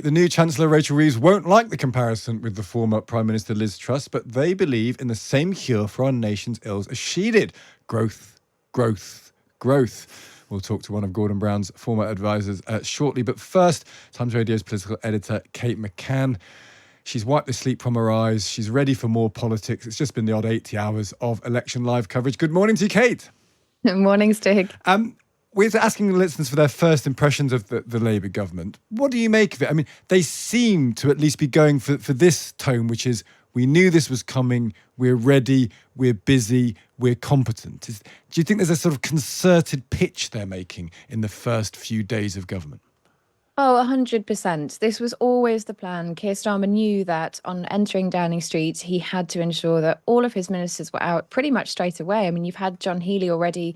The new Chancellor Rachel Reeves won't like the comparison with the former Prime Minister Liz Truss, but they believe in the same cure for our nation's ills as she did. Growth, growth, growth. We'll talk to one of Gordon Brown's former advisors shortly. But first, Times Radio's political editor, Kate McCann. She's wiped the sleep from her eyes. She's ready for more politics. It's just been the odd 80 hours of election live coverage. Good morning to you, Kate. Morning, Stig. We're asking the listeners for their first impressions of the Labour government. What do you make of it? I mean, they seem to at least be going for this tone, which is, we knew this was coming, we're ready, we're busy, we're competent. Do you think there's a sort of concerted pitch they're making in the first few days of government? Oh, 100%. This was always the plan. Keir Starmer knew that on entering Downing Street, he had to ensure that all of his ministers were out pretty much straight away. I mean, you've had John Healey already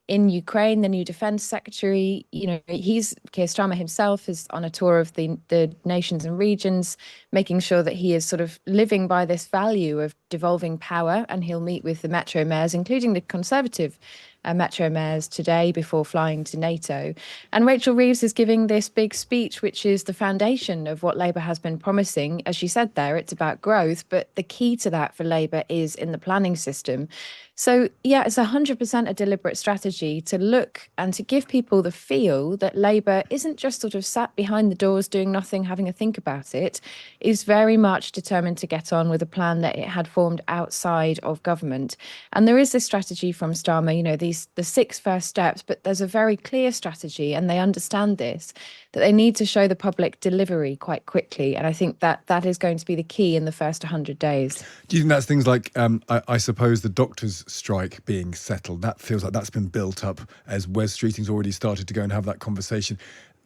in Ukraine, the new defense secretary. Keir Starmer himself is on a tour of the nations and regions, making sure that he is sort of living by this value of devolving power. And he'll meet with the metro mayors, including the Conservative metro mayors today before flying to NATO. And Rachel Reeves is giving this big speech, which is the foundation of what Labour has been promising. As she said there, it's about growth, but the key to that for Labour is in the planning system. So, yeah, it's 100% a deliberate strategy to look and to give people the feel that Labour isn't just sort of sat behind the doors doing nothing, having a think about it, is very much determined to get on with a plan that it had formed outside of government. And there is this strategy from Starmer, the 6 first steps, but there's a very clear strategy, and they understand this, that they need to show the public delivery quite quickly. And I think that is going to be the key in the first 100 days. Do you think that's things like, I suppose, the doctors' strike being settled? That feels like that's been built up as Wes Streeting's already started to go and have that conversation.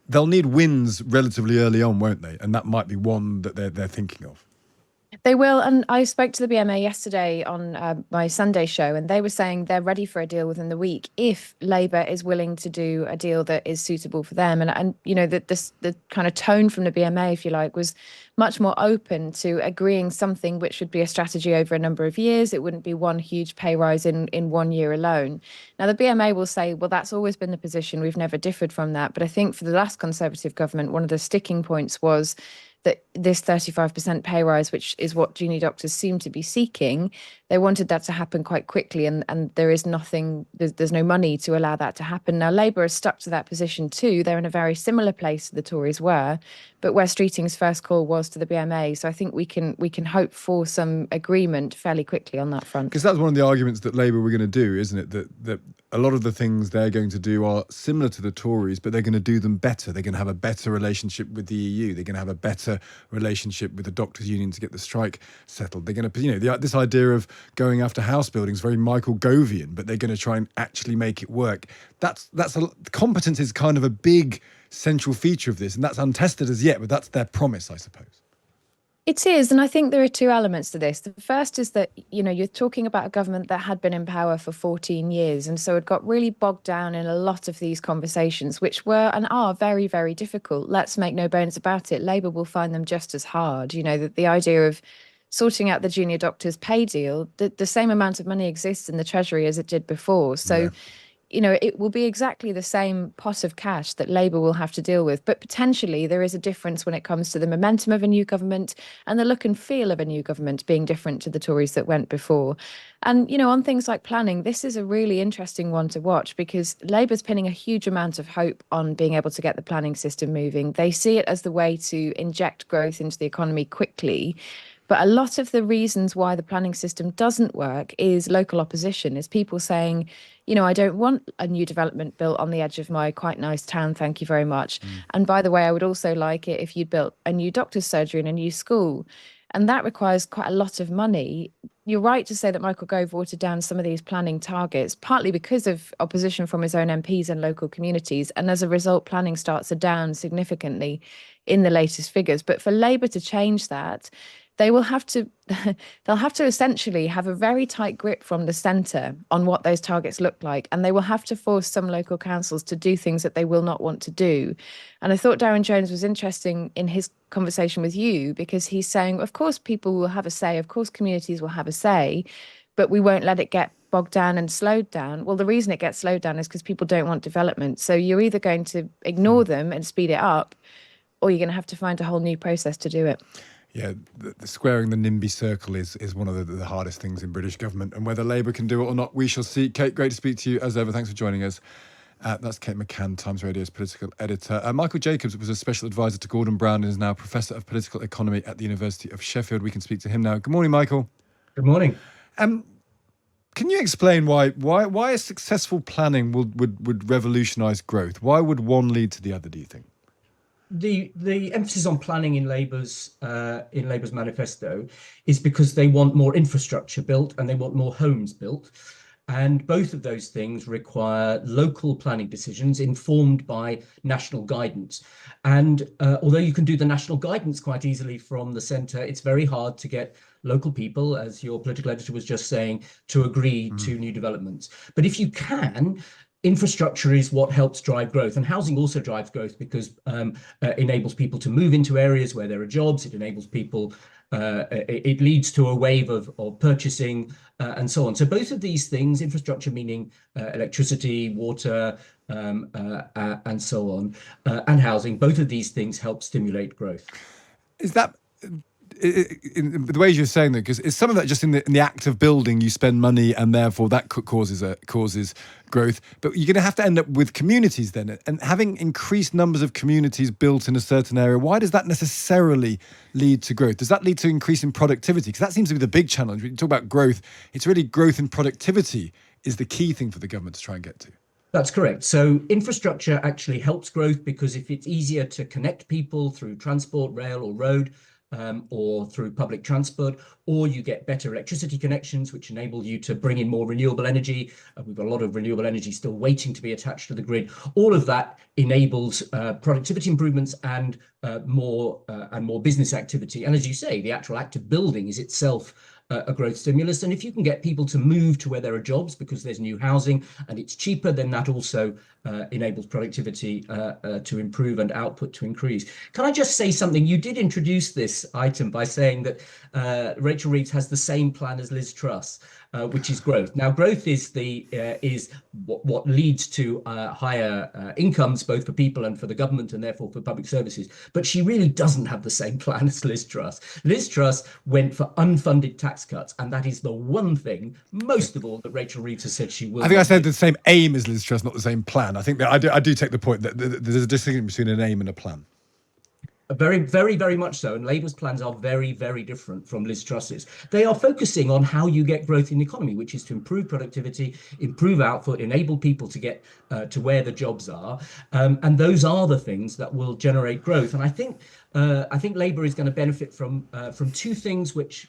They'll need wins relatively early on, won't they? And that might be one that they're thinking of. They will. And I spoke to the BMA yesterday on my Sunday show, and they were saying they're ready for a deal within the week if Labour is willing to do a deal that is suitable for them. And the kind of tone from the BMA, if you like, was much more open to agreeing something which would be a strategy over a number of years. It wouldn't be one huge pay rise in 1 year alone. Now, the BMA will say, well, that's always been the position. We've never differed from that. But I think for the last Conservative government, one of the sticking points was that this 35% pay rise, which is what junior doctors seem to be seeking, they wanted that to happen quite quickly, and there is nothing, there's no money to allow that to happen. Now, Labour has stuck to that position too. They're in a very similar place to the Tories were, but Wes Streeting's first call was to the BMA. So I think we can hope for some agreement fairly quickly on that front. Because that's one of the arguments that Labour were going to do, isn't it? That a lot of the things they're going to do are similar to the Tories, but they're going to do them better. They're going to have a better relationship with the EU. They're going to have a better relationship with the doctors' union to get the strike settled. They're going to, this idea of going after house buildings, very Michael Govian, but they're going to try and actually make it work. Competence is kind of a big central feature of this, and that's untested as yet, but that's their promise, I suppose. It is, and I think there are 2 elements to this. The first is that, you're talking about a government that had been in power for 14 years, and so it got really bogged down in a lot of these conversations, which were and are very, very difficult. Let's make no bones about it. Labour will find them just as hard. The idea of sorting out the junior doctors' pay deal, the same amount of money exists in the Treasury as it did before. So, Yeah. It will be exactly the same pot of cash that Labour will have to deal with. But potentially there is a difference when it comes to the momentum of a new government and the look and feel of a new government being different to the Tories that went before. And, on things like planning, this is a really interesting one to watch because Labour's pinning a huge amount of hope on being able to get the planning system moving. They see it as the way to inject growth into the economy quickly. But a lot of the reasons why the planning system doesn't work is local opposition, is people saying, I don't want a new development built on the edge of my quite nice town, thank you very much. And by the way, I would also like it if you'd built a new doctor's surgery and a new school. And that requires quite a lot of money. You're right to say that Michael Gove watered down some of these planning targets, partly because of opposition from his own MPs and local communities. And as a result, planning starts are down significantly in the latest figures. But for Labour to change that, they'll have to essentially have a very tight grip from the centre on what those targets look like. And they will have to force some local councils to do things that they will not want to do. And I thought Darren Jones was interesting in his conversation with you, because he's saying, of course, people will have a say. Of course, communities will have a say, but we won't let it get bogged down and slowed down. Well, the reason it gets slowed down is because people don't want development. So you're either going to ignore them and speed it up, or you're going to have to find a whole new process to do it. Yeah, the squaring the NIMBY circle is one of the hardest things in British government, and whether Labour can do it or not, we shall see. Kate, great to speak to you as ever. Thanks for joining us. That's Kate McCann, Times Radio's political editor. Michael Jacobs was a special advisor to Gordon Brown and is now Professor of Political Economy at the University of Sheffield. We can speak to him now. Good morning, Michael. Good morning. Can you explain why a successful planning would revolutionise growth? Why would one lead to the other, do you think? The emphasis on planning in Labour's manifesto is because they want more infrastructure built and they want more homes built. And both of those things require local planning decisions informed by national guidance. And although you can do the national guidance quite easily from the centre, it's very hard to get local people, as your political editor was just saying, to agree to new developments. But if you can, infrastructure is what helps drive growth, and housing also drives growth because enables people to move into areas where there are jobs. It enables people. It leads to a wave of purchasing and so on. So both of these things, infrastructure meaning electricity, water, and so on, and housing, both of these things help stimulate growth. Is that in the ways you're saying that, because it's some of that just in the act of building, you spend money and therefore that causes growth, but you're going to have to end up with communities then, and having increased numbers of communities built in a certain area, why does that necessarily lead to growth? Does that lead to increase in productivity? Because that seems to be the big challenge. When you talk about growth, it's really growth in productivity is the key thing for the government to try and get to. That's correct. So infrastructure actually helps growth because if it's easier to connect people through transport, rail or road, or through public transport, or you get better electricity connections, which enable you to bring in more renewable energy. We've got a lot of renewable energy still waiting to be attached to the grid. All of that enables productivity improvements and more business activity. And as you say, the actual act of building is itself a growth stimulus. And if you can get people to move to where there are jobs because there's new housing and it's cheaper, then that also enables productivity to improve and output to increase. Can I just say something? You did introduce this item by saying that Rachel Reeves has the same plan as Liz Truss, which is growth. Now, growth is what leads to higher incomes, both for people and for the government, and therefore for public services. But she really doesn't have the same plan as Liz Truss. Liz Truss went for unfunded tax cuts, and that is the one thing, most of all, that Rachel Reeves has said she will. I think I said the same aim as Liz Truss, not the same plan. I think that I do take the point that there's a distinction between an aim and a plan. Very, very, very much so. And Labour's plans are very, very different from Liz Truss's. They are focusing on how you get growth in the economy, which is to improve productivity, improve output, enable people to get to where the jobs are. And those are the things that will generate growth. And I think Labour is going to benefit from two things which,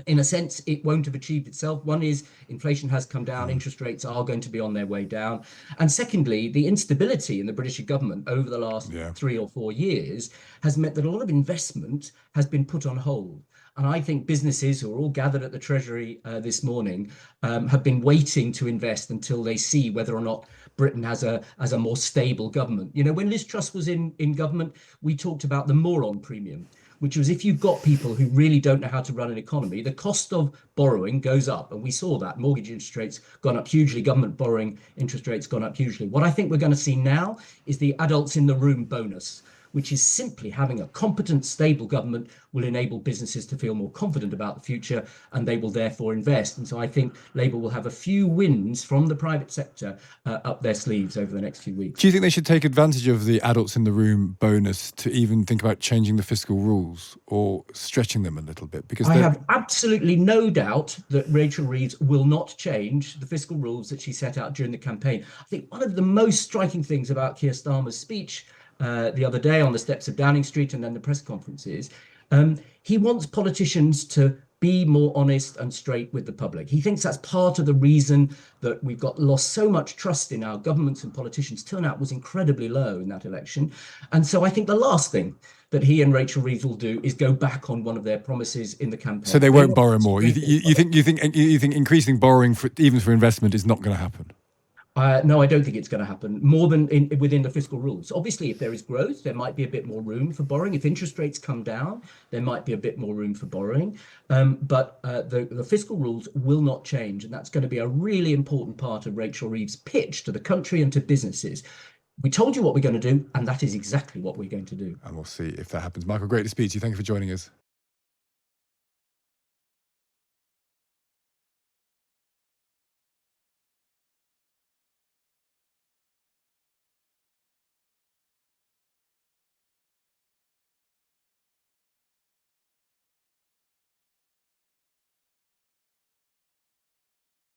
in a sense, it won't have achieved itself. One is inflation has come down, interest rates are going to be on their way down. And secondly, the instability in the British government over the last 3 or 4 years has meant that a lot of investment has been put on hold. And I think businesses who are all gathered at the Treasury this morning have been waiting to invest until they see whether or not Britain has a more stable government. You know, when Liz Truss was in government, we talked about the moron premium, which was if you've got people who really don't know how to run an economy, the cost of borrowing goes up. And we saw that. Mortgage interest rates gone up hugely, government borrowing interest rates gone up hugely. What I think we're going to see now is the adults in the room bonus, which is simply having a competent, stable government will enable businesses to feel more confident about the future, and they will therefore invest. And so I think Labour will have a few wins from the private sector up their sleeves over the next few weeks. Do you think they should take advantage of the adults in the room bonus to even think about changing the fiscal rules or stretching them a little bit? Because I have absolutely no doubt that Rachel Reeves will not change the fiscal rules that she set out during the campaign. I think one of the most striking things about Keir Starmer's speech the other day on the steps of Downing Street and then the press conferences, he wants politicians to be more honest and straight with the public. He thinks that's part of the reason that we've lost so much trust in our governments and politicians. Turnout was incredibly low in that election. And so I think the last thing that he and Rachel Reeves will do is go back on one of their promises in the campaign. So they won't borrow more. You think increasing borrowing even for investment is not going to happen? No, I don't think it's going to happen more than within the fiscal rules. Obviously, if there is growth, there might be a bit more room for borrowing. If interest rates come down, there might be a bit more room for borrowing. But the fiscal rules will not change. And that's going to be a really important part of Rachel Reeves' pitch to the country and to businesses. We told you what we're going to do, and that is exactly what we're going to do. And we'll see if that happens. Michael, great to speak to you. Thank you for joining us.